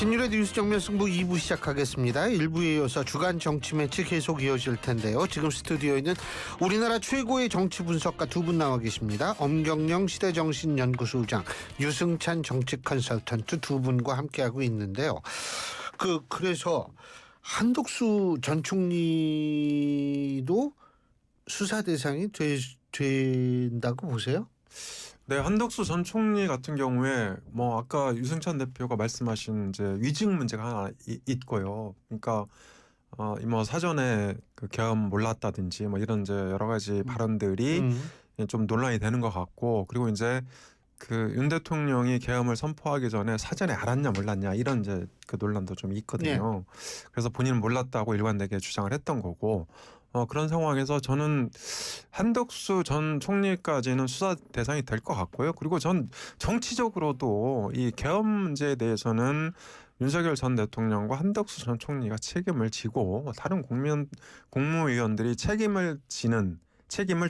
신율의 뉴스 정면 승부 2부 시작하겠습니다. 1부에 이어서 주간 정치 매치 계속 이어질 텐데요. 지금 스튜디오에는 우리나라 최고의 정치 분석가 두 분 나와 계십니다. 엄경영 시대정신연구소장, 유승찬 정치 컨설턴트 두 분과 함께하고 있는데요. 그래서 한덕수 전 총리도 수사 대상이 된다고 보세요? 네, 한덕수 전 총리 같은 경우에 뭐 아까 유승찬 대표가 말씀하신 이제 위증 문제가 하나 있고요. 그러니까 뭐 사전에 그 계엄 몰랐다든지 뭐 이런 이제 여러 가지 발언들이 좀 논란이 되는 것 같고, 그리고 이제 그 윤 대통령이 계엄을 선포하기 전에 사전에 알았냐 몰랐냐 이런 이제 그 논란도 좀 있거든요. 네. 그래서 본인은 몰랐다고 일관되게 주장을 했던 거고, 그런 상황에서 저는 한덕수 전 총리까지는 수사 대상이 될 것 같고요. 그리고 전 정치적으로도 이 계엄 문제에 대해서는 윤석열 전 대통령과 한덕수 전 총리가 책임을 지고 다른 국무위원들이 책임을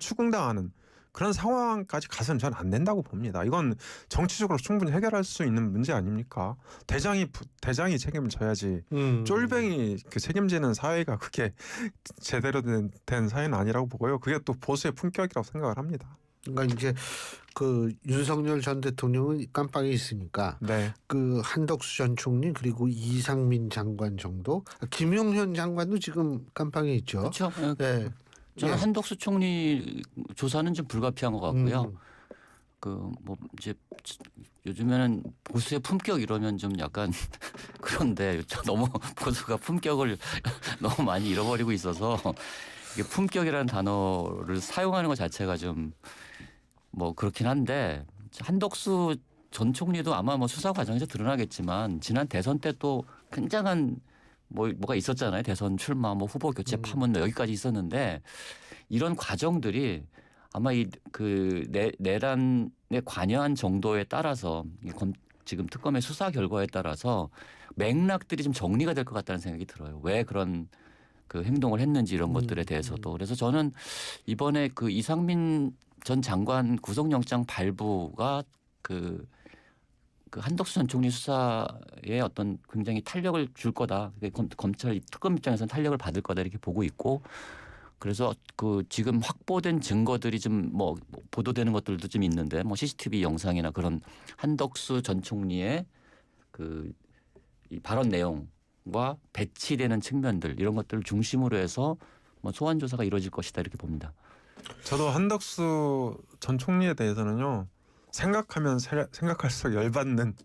추궁당하는 그런 상황까지 가서는 전 안 된다고 봅니다. 이건 정치적으로 충분히 해결할 수 있는 문제 아닙니까? 대장이 책임을 져야지. 쫄병이 그 책임지는 사회가 그게 제대로 된 사회는 아니라고 보고요. 그게 또 보수의 품격이라고 생각을 합니다. 그러니까 이제 그 윤석열 전 대통령은 깜빵이 있으니까, 네. 그 한덕수 전 총리 그리고 이상민 장관 정도, 김용현 장관도 지금 깜빵에 있죠. 그렇죠. 네. 저는 한덕수 총리 조사는 좀 불가피한 것 같고요. 그 뭐 이제 요즘에는 보수의 품격 이러면 좀 약간 그런데 너무 보수가 품격을 너무 많이 잃어버리고 있어서 이게 품격이라는 단어를 사용하는 것 자체가 좀 뭐 그렇긴 한데, 한덕수 전 총리도 아마 뭐 수사 과정에서 드러나겠지만 지난 대선 때 또 굉장한 뭐가 있었잖아요. 대선 출마, 뭐 후보 교체 파문 여기까지 있었는데, 이런 과정들이 아마 그 내란에 관여한 정도에 따라서 지금 특검의 수사 결과에 따라서 맥락들이 좀 정리가 될 것 같다는 생각이 들어요. 왜 그런 그 행동을 했는지 이런 것들에 대해서도. 그래서 저는 이번에 그 이상민 전 장관 구속영장 발부가 그 한덕수 전 총리 수사에 어떤 굉장히 탄력을 줄 거다. 검찰 특검 입장에서는 탄력을 받을 거다 이렇게 보고 있고, 그래서 그 지금 확보된 증거들이 좀 뭐 보도되는 것들도 좀 있는데, 뭐 CCTV 영상이나 그런 한덕수 전 총리의 그 이 발언 내용과 배치되는 측면들 이런 것들을 중심으로 해서 뭐 소환 조사가 이루어질 것이다 이렇게 봅니다. 저도 한덕수 전 총리에 대해서는요, 생각하면 생각할수록 열받는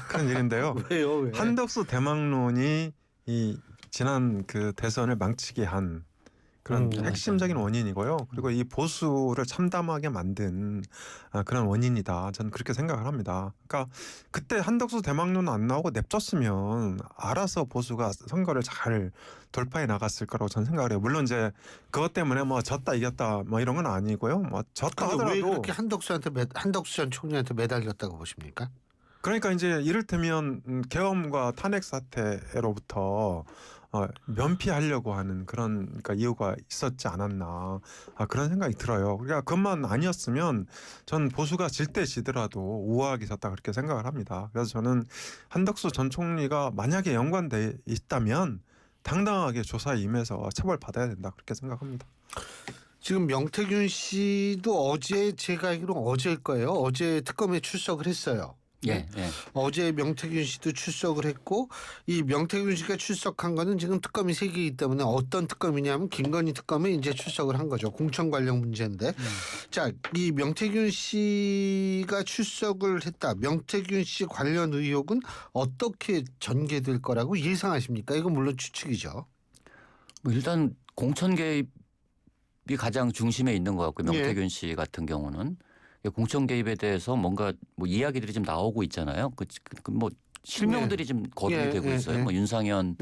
그런 일인데요. 왜요? 왜? 한덕수 대망론이 이 지난 그 대선을 망치게 한 그런 핵심적인 원인이고요. 그리고 이 보수를 참담하게 만든 그런 원인이다. 저는 그렇게 생각을 합니다. 그러니까 그때 한덕수 대망론 안 나오고 냅뒀으면 알아서 보수가 선거를 잘 돌파해 나갔을 거라고 저는 생각을 해요. 물론 이제 그것 때문에 뭐 졌다 이겼다 뭐 이런 건 아니고요. 뭐 졌다 하더라도 왜 그렇게 한덕수 전 총리한테 매달렸다고 보십니까? 그러니까 이제 이를테면 계엄과 탄핵 사태로부터 면피하려고 하는 그런 그러니까 이유가 있었지 않았나 그런 생각이 들어요. 그러니까 그것만 아니었으면 전 보수가 질 때 지더라도 우아하게 졌다 그렇게 생각을 합니다. 그래서 저는 한덕수 전 총리가 만약에 연관돼 있다면 당당하게 조사에 임해서 처벌받아야 된다 그렇게 생각합니다. 지금 명태균 씨도 어제, 제가 알기로 어제일 거예요. 어제 특검에 출석을 했어요. 예. 어제 명태균 씨도 출석을 했고, 이 명태균 씨가 출석한 거는 지금 특검이 3개이기 때문에 어떤 특검이냐면 김건희 특검에 이제 출석을 한 거죠. 공천 관련 문제인데. 자, 이 명태균 씨가 출석을 했다. 명태균 씨 관련 의혹은 어떻게 전개될 거라고 예상하십니까? 이건 물론 추측이죠. 뭐 일단 공천 개입이 가장 중심에 있는 것 같고, 명태균 씨 같은 경우는 공천 개입에 대해서 뭔가 뭐 이야기들이 좀 나오고 있잖아요. 뭐 실명들이 좀 거론이 되고 있어요. 뭐 윤상현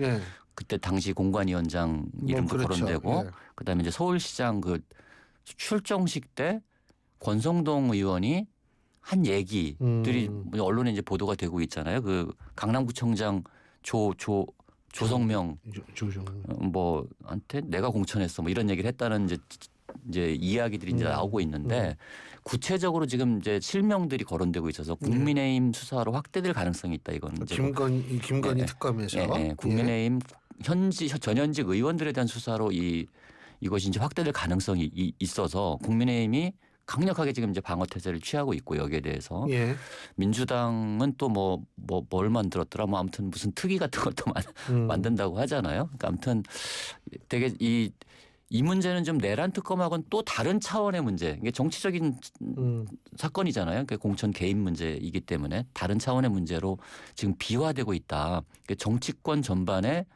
그때 당시 공관위원장 이름도 그렇죠. 거론되고, 그다음에 이제 서울시장 그 출정식 때 권성동 의원이 한 얘기들이 언론에 이제 보도가 되고 있잖아요. 그 강남구청장 조성명 뭐한테 내가 공천했어 뭐 이런 얘기를 했다는 이제 이제 이야기들이 이제 나오고 있는데 구체적으로 지금 이제 실명들이 거론되고 있어서 국민의힘 수사로 확대될 가능성이 있다. 이건 이제 김건희 특검에서 국민의힘 전현직 의원들에 대한 수사로 이것이 이제 확대될 가능성이 있어서 국민의힘이 강력하게 지금 이제 방어 태세를 취하고 있고 여기에 대해서 민주당은 또 뭘 만들었더라 뭐 아무튼 무슨 특위 같은 것도 만든다고 하잖아요. 그러니까 아무튼 되게 이 문제는 좀 내란 특검하고는 또 다른 차원의 문제. 이게 정치적인 사건이잖아요. 그러니까 공천 개입 문제이기 때문에 다른 차원의 문제로 지금 비화되고 있다. 그러니까 정치권 전반에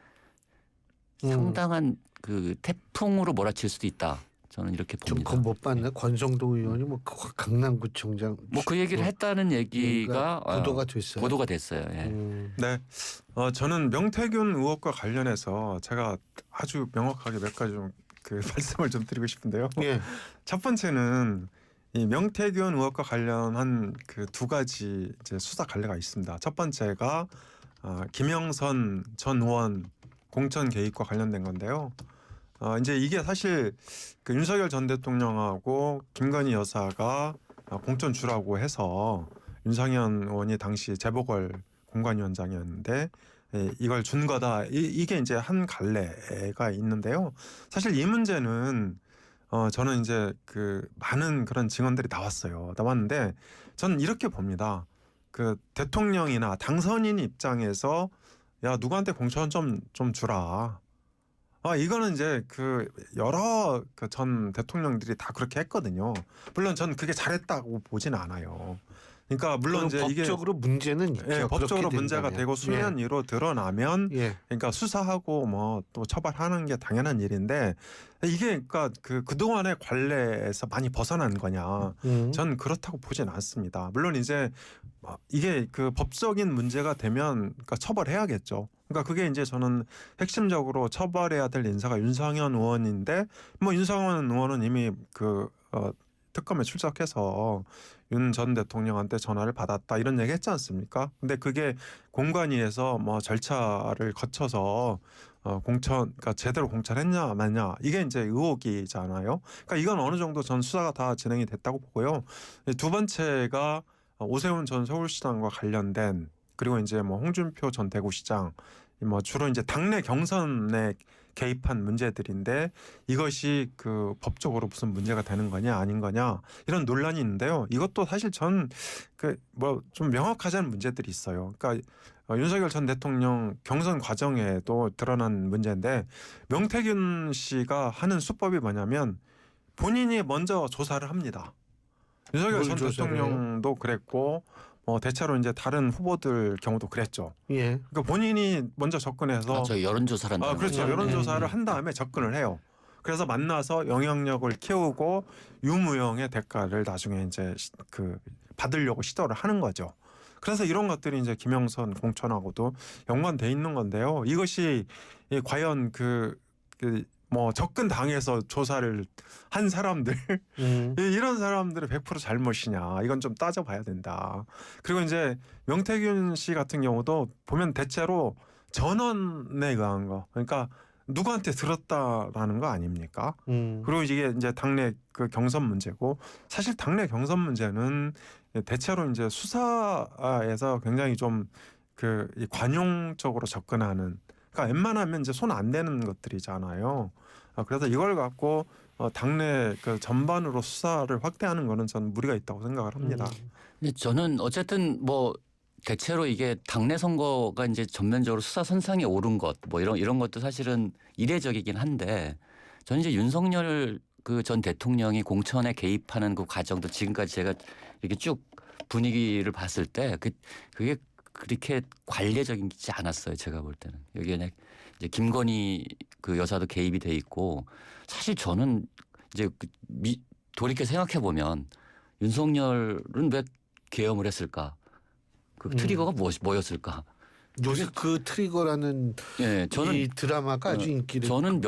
상당한 그 태풍으로 몰아칠 수도 있다. 저는 이렇게 봅니다. 좀 못 봤네. 권성동 의원이 뭐 강남구청장 뭐 그 얘기를 했다는 얘기가 보도가 됐어요. 예. 네, 저는 명태균 의혹과 관련해서 제가 아주 명확하게 몇 가지 좀 그 말씀을 좀 드리고 싶은데요. 첫 번째는 이 명태균 의혹과 관련한 그 두 가지 이제 수사 관례가 있습니다. 첫 번째가 김영선 전 의원 공천 개입과 관련된 건데요. 이제 이게 사실 그 윤석열 전 대통령하고 김건희 여사가 공천 주라고 해서 윤상현 의원이 당시 재보궐 공관위원장이었는데 이걸 준 거다. 이게 이제 한 갈래가 있는데요. 사실 이 문제는 저는 이제 그 많은 그런 증언들이 나왔는데 저는 이렇게 봅니다. 그 대통령이나 당선인 입장에서 야 누구한테 공천 좀 주라. 이거는 이제 그 여러 그 전 대통령들이 다 그렇게 했거든요. 물론 저는 그게 잘했다고 보진 않아요. 그러니까 물론 이제 법적으로 문제는 있죠. 예, 법적으로 문제가 되고 수면 위로 드러나면 그러니까 수사하고 뭐 또 처벌하는 게 당연한 일인데 이게 그러니까 그동안의 관례에서 많이 벗어난 거냐? 전 그렇다고 보진 않습니다. 물론 이제 이게 그 법적인 문제가 되면 그러니까 처벌해야겠죠. 그러니까 그게 이제 저는 핵심적으로 처벌해야 될 인사가 윤상현 의원인데 뭐 윤상현 의원은 이미 특검에 출석해서 윤 전 대통령한테 전화를 받았다 이런 얘기 했지 않습니까? 근데 그게 공관위에서 뭐 절차를 거쳐서 그러니까 제대로 공천했냐 마냐 이게 이제 의혹이잖아요. 그러니까 이건 어느 정도 전 수사가 다 진행이 됐다고 보고요. 두 번째가 오세훈 전 서울시장과 관련된 그리고 이제 뭐 홍준표 전 대구시장 뭐 주로 이제 당내 경선에 개입한 문제들인데 이것이 그 법적으로 무슨 문제가 되는 거냐 아닌 거냐 이런 논란이 있는데요. 이것도 사실 전 그 뭐 좀 명확하지 않은 문제들이 있어요. 그러니까 윤석열 전 대통령 경선 과정에도 드러난 문제인데 명태균 씨가 하는 수법이 뭐냐면 본인이 먼저 조사를 합니다. 윤석열 전 대통령도 그랬고 대체로 이제 다른 후보들 경우도 그랬죠. 그러니까 본인이 먼저 접근해서 저 여론조사를 한다. 그렇죠. 여론조사를 한 다음에 접근을 해요. 그래서 만나서 영향력을 키우고 유무형의 대가를 나중에 이제 받으려고 시도를 하는 거죠. 그래서 이런 것들이 이제 김영선 공천하고도 연관돼 있는 건데요. 이것이 과연 뭐 접근 당해서 조사를 한 사람들 이런 사람들의 100% 잘못이냐 이건 좀 따져봐야 된다. 그리고 이제 명태균 씨 같은 경우도 보면 대체로 전원에 의한 거 그러니까 누구한테 들었다라는 거 아닙니까? 그리고 이게 이제 당내 그 경선 문제고 사실 당내 경선 문제는 대체로 이제 수사에서 굉장히 좀 관용적으로 접근하는 그러니까 웬만하면 이제 손 안 대는 것들이잖아요. 그래서 이걸 갖고 당내 그 전반으로 수사를 확대하는 거는 저는 무리가 있다고 생각을 합니다. 근데 저는 어쨌든 뭐 대체로 이게 당내 선거가 이제 전면적으로 수사 선상에 오른 것 뭐 이런 것도 사실은 이례적이긴 한데 저는 이제 윤석열 그 전 대통령이 공천에 개입하는 그 과정도 지금까지 제가 이렇게 쭉 분위기를 봤을 때 그게 그렇게 관례적이지 않았어요. 제가 볼 때는 여기에 이제 김건희 그 여사도 개입이 돼 있고 사실 저는 이제 돌이켜 생각해 보면 윤석열은 왜 계엄을 했을까? 그 트리거가 뭐였을까? 요새 그 트리거라는 저는 이 드라마가 아주 인기를 저는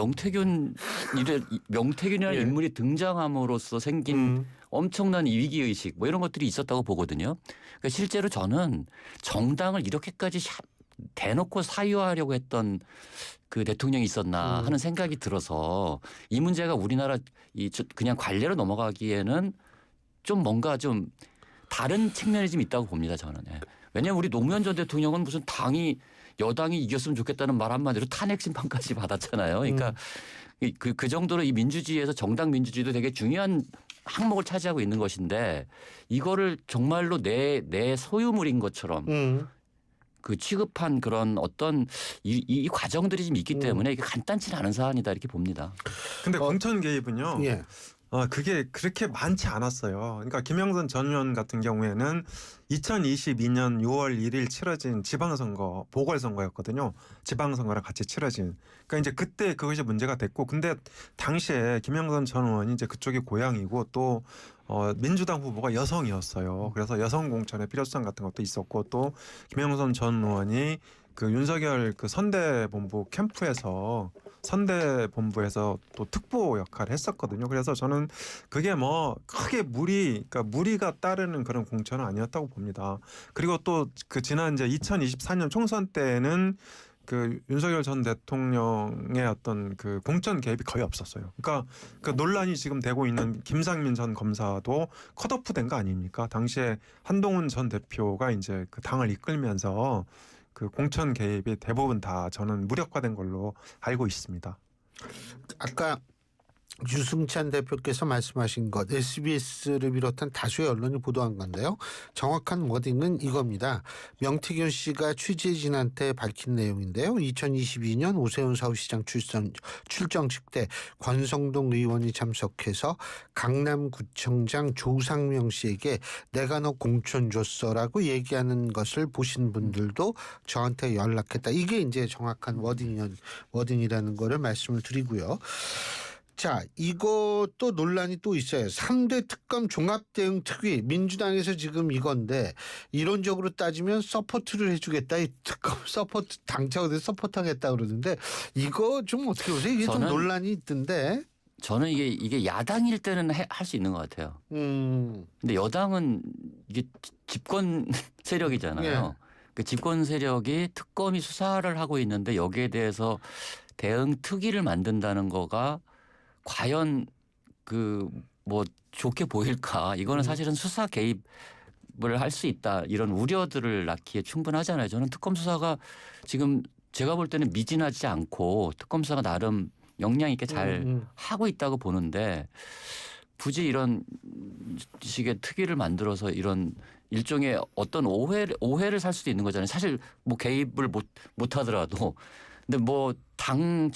명태균이라는 인물이 등장함으로써 생긴 엄청난 위기의식 뭐 이런 것들이 있었다고 보거든요. 그러니까 실제로 저는 정당을 이렇게까지 대놓고 사유하려고 했던 그 대통령이 있었나 하는 생각이 들어서 이 문제가 우리나라 그냥 관례로 넘어가기에는 좀 뭔가 좀 다른 측면이 좀 있다고 봅니다, 저는. 예. 왜냐하면 우리 노무현 전 대통령은 무슨 여당이 이겼으면 좋겠다는 말 한마디로 탄핵 심판까지 받았잖아요. 그러니까 그 정도로 이 민주주의에서 정당 민주주의도 되게 중요한 항목을 차지하고 있는 것인데 이거를 정말로 내 소유물인 것처럼 그 취급한 그런 어떤 이 과정들이 좀 있기 때문에 이게 간단치 않은 사안이다 이렇게 봅니다. 근데 공천 개입은요. 예. 그게 그렇게 많지 않았어요. 그러니까 김영선 전 의원 같은 경우에는 2022년 6월 1일 치러진 지방선거, 보궐선거였거든요. 지방선거랑 같이 치러진. 그러니까 이제 그때 그것이 문제가 됐고, 근데 당시에 김영선 전 의원이 이제 그쪽이 고향이고 또 민주당 후보가 여성이었어요. 그래서 여성 공천의 필요성 같은 것도 있었고 또 김영선 전 의원이 그 윤석열 그 선대본부 캠프에서 선대본부에서 또 특보 역할을 했었거든요. 그래서 저는 그게 뭐 크게 그러니까 무리가 따르는 그런 공천은 아니었다고 봅니다. 그리고 또 그 지난 이제 2024년 총선 때는 그 윤석열 전 대통령의 어떤 그 공천 개입이 거의 없었어요. 그러니까 그 논란이 지금 되고 있는 김상민 전 검사도 컷오프된 거 아닙니까? 당시에 한동훈 전 대표가 이제 그 당을 이끌면서 그 공천 개입이 대부분 다 저는 무력화된 걸로 알고 있습니다. 아까 유승찬 대표께서 말씀하신 것 SBS를 비롯한 다수의 언론이 보도한 건데요. 정확한 워딩은 이겁니다. 명태균 씨가 취재진한테 밝힌 내용인데요. 2022년 오세훈 서울시장 출정식 때 권성동 의원이 참석해서 강남구청장 조상명 씨에게 내가 너 공천 줬어라고 얘기하는 것을 보신 분들도 저한테 연락했다. 이게 이제 정확한 워딩이라는 거를 말씀을 드리고요. 자, 이것도 논란이 또 있어요. 3대 특검 종합대응특위 민주당에서 지금 이건데 이론적으로 따지면 서포트를 해주겠다. 이 특검 서포트 당차가 돼서 서포트하겠다 그러는데 이거 좀 어떻게 보세요? 이게 좀 논란이 있던데. 저는 이게 야당일 때는 할 수 있는 것 같아요. 근데 여당은 이게 집권 세력이잖아요. 예. 그 집권 세력이 특검이 수사를 하고 있는데 여기에 대해서 대응 특위를 만든다는 거가 과연 그 뭐 좋게 보일까? 이거는 사실은 수사 개입을 할 수 있다 이런 우려들을 낳기에 충분하잖아요. 저는 특검 수사가 지금 제가 볼 때는 미진하지 않고 특검 수사가 나름 역량 있게 잘 하고 있다고 보는데 굳이 이런 식의 특위를 만들어서 이런 일종의 어떤 오해를 살 수도 있는 거잖아요. 사실 뭐 개입을 못 하더라도 근데 뭐 당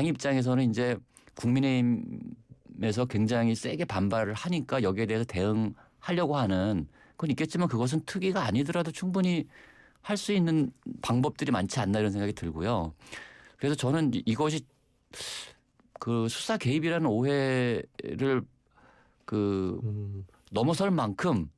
입장에서는 이제 국민의힘에서 굉장히 세게 반발을 하니까 여기에 대해서 대응하려고 하는 건 있겠지만 그것은 특위가 아니더라도 충분히 할 수 있는 방법들이 많지 않나 이런 생각이 들고요. 그래서 저는 이것이 그 수사 개입이라는 오해를 그 넘어설 만큼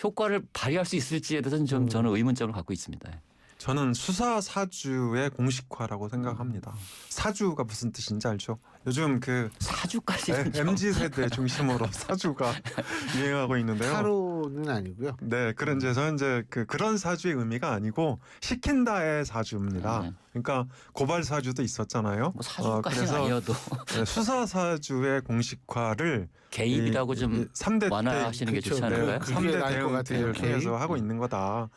효과를 발휘할 수 있을지에 대해서는 좀 저는 의문점을 갖고 있습니다. 저는 수사 사주의 공식화라고 생각합니다. 사주가 무슨 뜻인지 알죠? 요즘 그 사주까지는 MZ 세대 중심으로 사주가 유행하고 있는데요. 타로는 아니고요. 네, 그런 이제 저는 이제 그런 사주의 의미가 아니고 시킨다의 사주입니다. 그러니까 고발 사주도 있었잖아요. 뭐 사주까지는 그래서 아니어도 수사 사주의 공식화를 개입이라고 좀 3대 완화하시는 게 좋지 않을까요? 그게 3대 나을 것 대응을 같아요. 통해서 하고 있는 거다.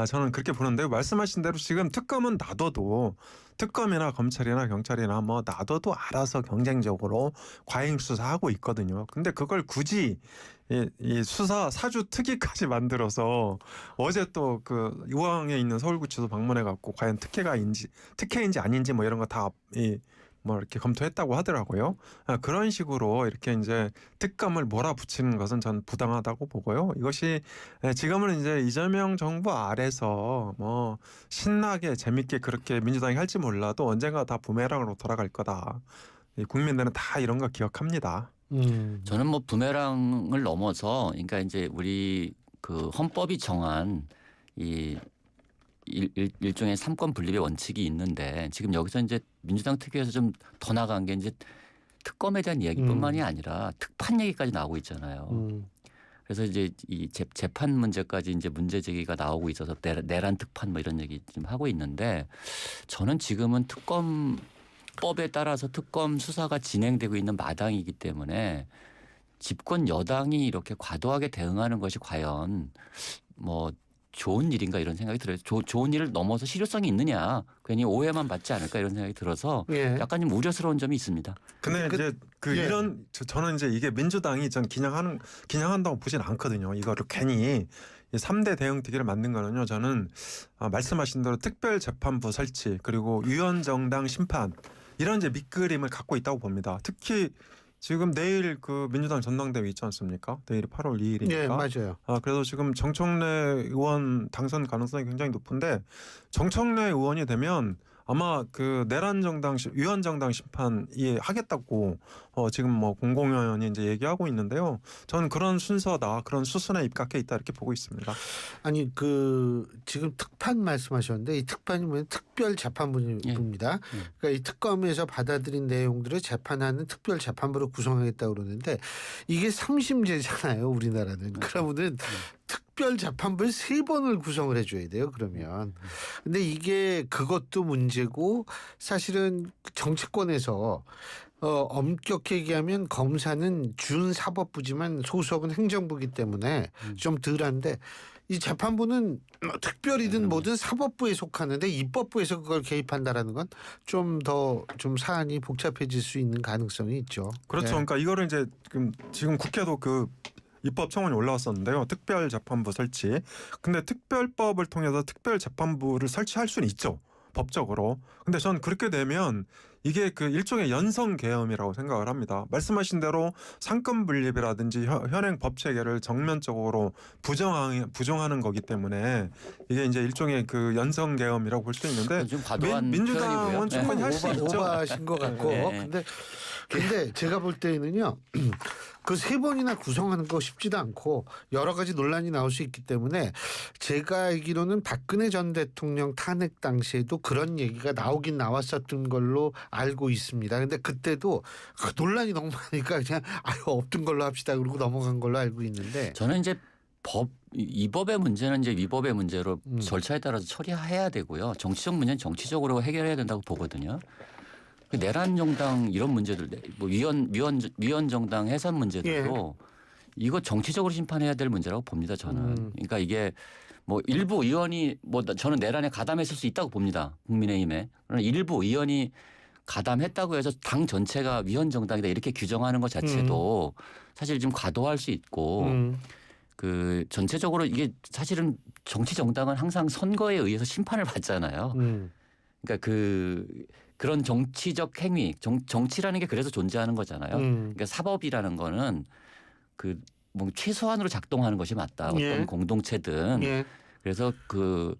저는 그렇게 보는데요. 말씀하신 대로 지금 특검은 놔둬도 특검이나 검찰이나 경찰이나 뭐 놔둬도 알아서 경쟁적으로 과잉 수사하고 있거든요. 근데 그걸 굳이 이 수사 사주 특위까지 만들어서 어제 또 그 유황에 있는 서울구치소 방문해 갖고 과연 특혜인지 아닌지 뭐 이런 거 다 뭐 이렇게 검토했다고 하더라고요. 그런 식으로 이렇게 이제 특검을 몰아붙이는 것은 전 부당하다고 보고요. 이것이 지금은 이제 이재명 정부 아래서 뭐 신나게 재밌게 그렇게 민주당이 할지 몰라도 언젠가 다 부메랑으로 돌아갈 거다. 국민들은 다 이런 거 기억합니다. 저는 뭐 부메랑을 넘어서 그러니까 이제 우리 그 헌법이 정한 이 일종의 삼권 분립의 원칙이 있는데 지금 여기서 이제 민주당 특위에서 좀 더 나간 게 이제 특검에 대한 이야기뿐만이 아니라 특판 얘기까지 나오고 있잖아요. 그래서 이제 이 재판 문제까지 이제 문제 제기가 나오고 있어서 내란 특판 뭐 이런 얘기 좀 하고 있는데 저는 지금은 특검법에 따라서 특검 수사가 진행되고 있는 마당이기 때문에 집권 여당이 이렇게 과도하게 대응하는 것이 과연 뭐 좋은 일인가 이런 생각이 들어요. 좋은 일을 넘어서 실효성이 있느냐. 괜히 오해만 받지 않을까 이런 생각이 들어서 예. 약간 좀 우려스러운 점이 있습니다. 근데 이제 예. 이런 저는 이제 이게 민주당이 전 기냥한다고 보진 않거든요. 이거를 괜히 3대 대응특위를 만든 거는요. 저는 말씀하신 대로 특별재판부 설치 그리고 위원정당 심판 이런 이제 밑그림을 갖고 있다고 봅니다. 특히 지금 내일 그 민주당 전당대회 있지 않습니까? 내일이 8월 2일이니까. 네, 맞아요. 그래서 지금 정청래 의원 당선 가능성이 굉장히 높은데 정청래 의원이 되면 아마 그 내란 정당 위헌정당 심판이 하겠다고 지금 뭐 공공연히 이제 얘기하고 있는데요. 저는 그런 순서다, 그런 수순에 입각해 있다 이렇게 보고 있습니다. 아니 그 지금 특판 말씀하셨는데 이 특판이 뭐냐면 특별재판부입니다. 그러니까 이 특검에서 받아들인 내용들을 재판하는 특별재판부를 구성하겠다고 그러는데 이게 3심제잖아요, 우리나라는. 그러면은 특별재판부를 3번을 구성을 해줘야 돼요, 그러면. 근데 이게 그것도 문제고 사실은 정치권에서 엄격히 얘기하면 검사는 준사법부지만 소속은 행정부이기 때문에 좀 덜한데 이 재판부는 특별이든 뭐든 사법부에 속하는데 입법부에서 그걸 개입한다라는 건 좀 더 좀 사안이 복잡해질 수 있는 가능성이 있죠. 그렇죠. 네. 그러니까 이거를 이제 지금 국회도 그 입법 청원이 올라왔었는데요. 특별재판부 설치. 근데 특별법을 통해서 특별재판부를 설치할 수는 있죠. 법적으로. 근데 전 그렇게 되면 이게 그 일종의 연성 계엄이라고 생각을 합니다. 말씀하신 대로 상권 분립이라든지 현행 법 체계를 정면적으로 부정하는 거기 때문에 이게 이제 일종의 그 연성 계엄이라고 볼 수 있는데 좀 과도한 민주당은 표현이고요. 충분히 할 수 있죠. 오버하신 것 같고. 네. 근데 제가 볼 때는요. 그 3번이나 구성하는 거 쉽지도 않고 여러 가지 논란이 나올 수 있기 때문에 제가 알기로는 박근혜 전 대통령 탄핵 당시에도 그런 얘기가 나오긴 나왔었던 걸로 알고 있습니다. 근데 그때도 논란이 너무 많으니까 그냥 없던 걸로 합시다 그러고 넘어간 걸로 알고 있는데 저는 이제 이 법의 문제는 이제 위법의 문제로 절차에 따라서 처리해야 되고요. 정치적 문제는 정치적으로 해결해야 된다고 보거든요. 그 내란 정당 이런 문제들, 뭐 위헌 정당 해산 문제들도 이거 정치적으로 심판해야 될 문제라고 봅니다. 저는. 그러니까 이게 뭐 일부 의원이 뭐 저는 내란에 가담했을 수 있다고 봅니다. 국민의힘에. 그러나 일부 의원이 가담했다고 해서 당 전체가 위헌 정당이다 이렇게 규정하는 것 자체도 사실 좀 과도할 수 있고 그 전체적으로 이게 사실은 정치 정당은 항상 선거에 의해서 심판을 받잖아요. 그러니까 그런 정치적 행위, 정치라는 게 그래서 존재하는 거잖아요. 그러니까 사법이라는 거는 그 뭐 최소한으로 작동하는 것이 맞다. 어떤 공동체든. 그래서 그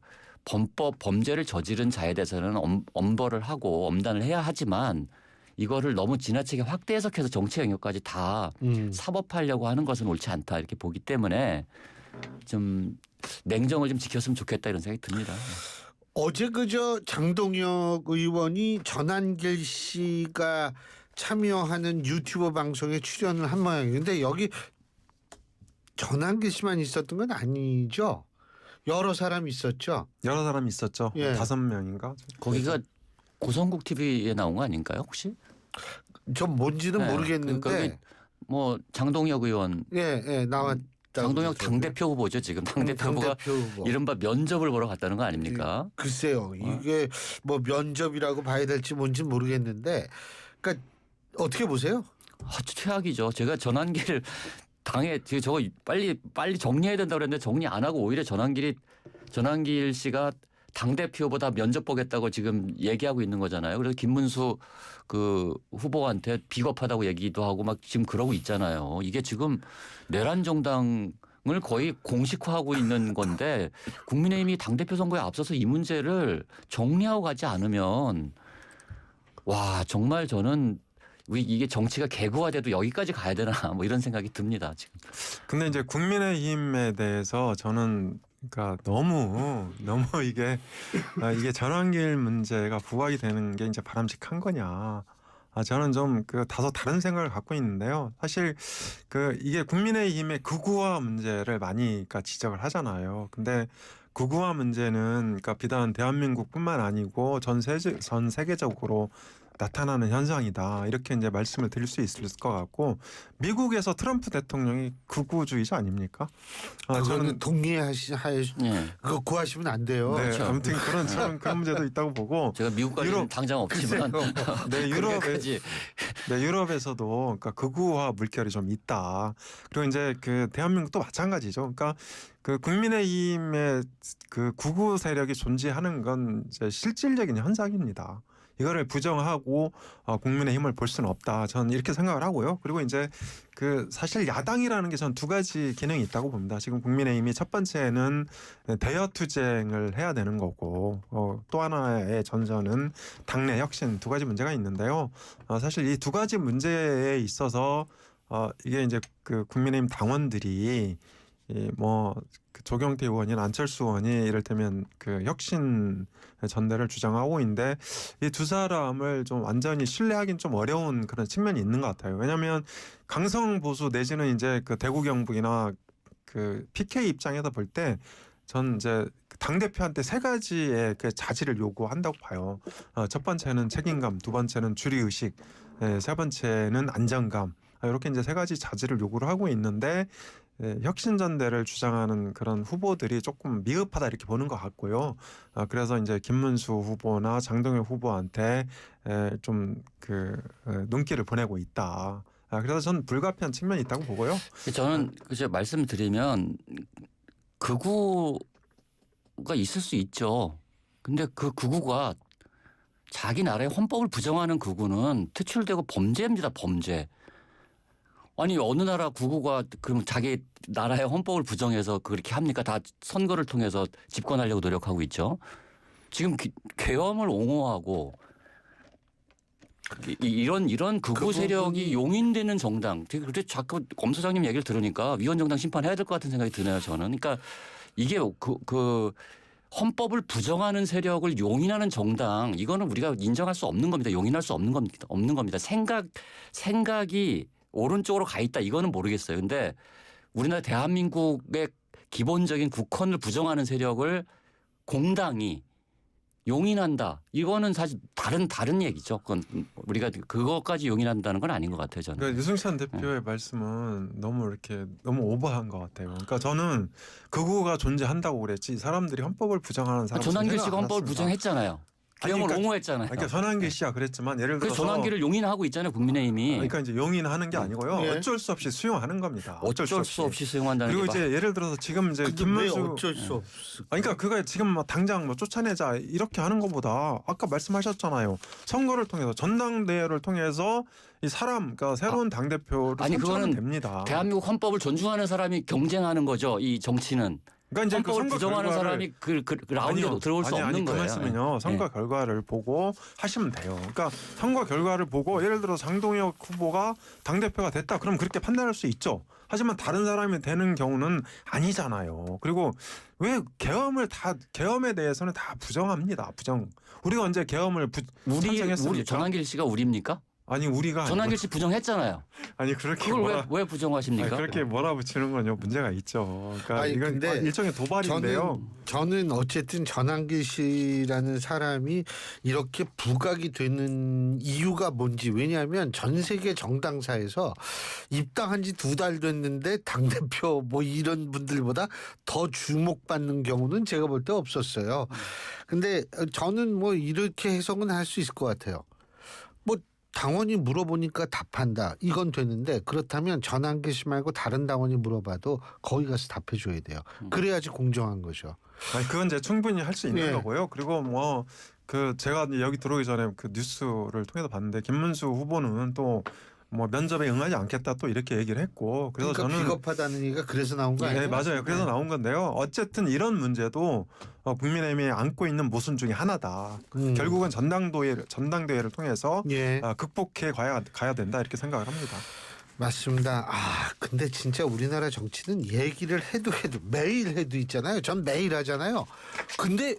범죄를 저지른 자에 대해서는 엄벌을 하고 엄단을 해야 하지만 이거를 너무 지나치게 확대 해석해서 정치 영역까지 다 사법화하려고 하는 것은 옳지 않다 이렇게 보기 때문에 좀 냉정을 좀 지켰으면 좋겠다 이런 생각이 듭니다. 어제 그저 장동혁 의원이 전한길 씨가 참여하는 유튜브 방송에 출연을 한 모양이에요. 근데 여기 전한길 씨만 있었던 건 아니죠? 여러 사람 있었죠? 여러 사람이 있었죠. 예. 5명인가? 거기가 고성국 TV에 나온 거 아닌가요 혹시? 전 뭔지는 모르겠는데. 거기 뭐 장동혁 의원. 나왔. 장동혁 당대표 후보죠 지금. 당대표 후보가 이른바 면접을 보러 갔다는 거 아닙니까? 글쎄요. 이게 뭐 면접이라고 봐야 될지 뭔지 모르겠는데 그러니까 어떻게 보세요? 아주 최악이죠. 제가 전환기를 당에 저거 빨리 정리해야 된다고 그랬는데 정리 안 하고 오히려 전환길 씨가 당대표보다 면접 보겠다고 지금 얘기하고 있는 거잖아요. 그래서 김문수 그 후보한테 비겁하다고 얘기도 하고 막 지금 그러고 있잖아요. 이게 지금 내란 정당을 거의 공식화하고 있는 건데 국민의힘이 당대표 선거에 앞서서 이 문제를 정리하고 가지 않으면 와 정말 저는 이게 정치가 개구화돼도 여기까지 가야 되나 뭐 이런 생각이 듭니다. 지금. 근데 이제 국민의힘에 대해서 저는 그러니까 너무 이게 전환길 문제가 부각이 되는 게 이제 바람직한 거냐. 저는 좀 다소 다른 생각을 갖고 있는데요. 사실 이게 국민의힘의 극우화 문제를 많이 그러니까 지적을 하잖아요. 근데 극우화 문제는 그러니까 비단 대한민국뿐만 아니고 전 세계적으로 나타나는 현상이다. 이렇게 이제 말씀을 드릴 수 있을 것 같고, 미국에서 트럼프 대통령이 극우주의자 아닙니까? 저는 예. 그거 구하시면 안 돼요. 네, 그렇죠. 아무튼 그런 문제도 있다고 보고. 제가 미국까지는 당장 없지만 네, 그렇게까지 유럽에서도 그러니까 극우화 물결이 좀 있다. 그리고 이제 대한민국도 마찬가지죠. 그러니까 국민의힘의 극우 세력이 존재하는 건 이제 실질적인 현상입니다. 이거를 부정하고 국민의힘을 볼 수는 없다. 저는 이렇게 생각을 하고요. 그리고 이제 사실 야당이라는 게 전 두 가지 기능이 있다고 봅니다. 지금 국민의힘이 첫 번째는 대여 투쟁을 해야 되는 거고, 또 하나의 전선은 당내 혁신, 두 가지 문제가 있는데요. 사실 이 두 가지 문제에 있어서 이게 이제 국민의힘 당원들이 조경태 의원이나 안철수 의원이 이를테면 혁신 전대를 주장하고 있는데, 이 두 사람을 좀 완전히 신뢰하기는 좀 어려운 그런 측면이 있는 것 같아요. 왜냐하면 강성 보수 내지는 이제 대구 경북이나 PK 입장에서 볼 때 전 이제 당 대표한테 세 가지의 자질을 요구한다고 봐요. 첫 번째는 책임감, 두 번째는 주리 의식, 세 번째는 안정감. 이렇게 이제 세 가지 자질을 요구를 하고 있는데, 혁신전대를 주장하는 그런 후보들이 조금 미흡하다 이렇게 보는 것 같고요. 그래서 이제 김문수 후보나 장동혁 후보한테 좀 눈길을 보내고 있다. 그래서 저는 불가피한 측면이 있다고 보고요. 저는 그저 말씀드리면 극우가 있을 수 있죠. 근데 그 극우가 자기 나라의 헌법을 부정하는 극우는 퇴출되고 범죄입니다. 범죄. 아니 어느 나라 극우가 그럼 자기 나라의 헌법을 부정해서 그렇게 합니까? 다 선거를 통해서 집권하려고 노력하고 있죠. 지금 계엄을 옹호하고 이런 극우 세력이 용인되는 정당. 그래 자꾸 검 소장님 얘기를 들으니까 위헌정당 심판해야 될 것 같은 생각이 드네요. 저는. 그러니까 이게 헌법을 부정하는 세력을 용인하는 정당, 이거는 우리가 인정할 수 없는 겁니다. 용인할 수 없는 겁니다. 생각이 오른쪽으로 가 있다, 이거는 모르겠어요. 근데 우리나라 대한민국의 기본적인 국헌을 부정하는 세력을 공당이 용인한다, 이거는 사실 다른 얘기죠. 그건 우리가 그것까지 용인한다는 건 아닌 것 같아요. 저는. 그러니까 유승찬 대표의 말씀은 너무 오버한 것 같아요. 그러니까 저는 극우가 존재한다고 그랬지, 사람들이 헌법을 부정하는 사람. 전환길 씨가 헌법을 부정했잖아요. 계엄을 옹호했잖아요. 그러니까 전환길 씨가 그랬지만, 예를 들어서 전환길을 용인하고 있잖아요, 국민의힘이. 그러니까 이제 용인하는 게 아니고요. 네. 어쩔 수 없이 수용하는 겁니다. 어쩔 수 없이 수용한다는 그리고 게 이제 예를 들어서 지금 이제 왜 김문수, 어쩔 수 없어? 그러니까 그가 지금 당장 쫓아내자 이렇게 하는 것보다 아까 말씀하셨잖아요. 선거를 통해서, 전당대회를 통해서 이 사람, 그러니까 새로운 당 대표를 선출하면 됩니다. 대한민국 헌법을 존중하는 사람이 경쟁하는 거죠. 이 정치는. 그러니까 이제 헌법을 부정하는 사람이 라운드에 들어올 수 없는 그 거예요. 말씀은요. 선거 결과를 보고 하시면 돼요. 그러니까 선거 결과를 보고 예를 들어 장동혁 후보가 당대표가 됐다, 그럼 그렇게 판단할 수 있죠. 하지만 다른 사람이 되는 경우는 아니잖아요. 그리고 왜 계엄에 대해서는 다 부정합니다. 부정. 우리가 언제 계엄을 찬성했습니까? 우리 전환길 씨가 우리입니까? 아니 우리가 전환길 씨 부정했잖아요. 아니 그렇게 그걸 왜 부정하십니까? 그렇게 몰아붙이는 건요, 문제가 있죠. 그러니까 아니, 이건 근데 일종의 도발인데요. 저는 어쨌든 전환길 씨라는 사람이 이렇게 부각이 되는 이유가 뭔지, 왜냐하면 전 세계 정당사에서 입당한 지 2달 됐는데 당대표 이런 분들보다 더 주목받는 경우는 제가 볼 때 없었어요. 근데 저는 이렇게 해석은 할 수 있을 것 같아요. 당원이 물어보니까 답한다, 이건 되는데, 그렇다면 전환길 씨 말고 다른 당원이 물어봐도 거기 가서 답해줘야 돼요. 그래야지 공정한 거죠. 아니, 그건 이제 충분히 할 수 있는 네. 거고요. 그리고 제가 여기 들어오기 전에 뉴스를 통해서 봤는데, 김문수 후보는 또 면접에 응하지 않겠다 또 이렇게 얘기를 했고, 그래서 그러니까 저는 비겁하다는 얘기가 그래서 나온 거 아니에요? 네, 맞아요. 그래서 나온 건데요. 어쨌든 이런 문제도 국민의힘이 안고 있는 모순 중에 하나다. 결국은 전당대회를 통해서 예. 극복해 가야 된다, 이렇게 생각을 합니다. 맞습니다. 근데 진짜 우리나라 정치는 얘기를 해도 매일 해도 있잖아요. 전 매일 하잖아요. 근데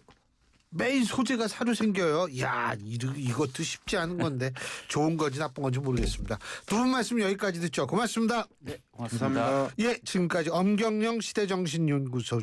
매일 소재가 새로 생겨요. 야, 이것도 쉽지 않은 건데 좋은 건지 나쁜 건지 모르겠습니다. 두 분 말씀 여기까지 듣죠. 고맙습니다. 네, 고맙습니다. 감사합니다. 예, 지금까지 엄경영 시대정신연구소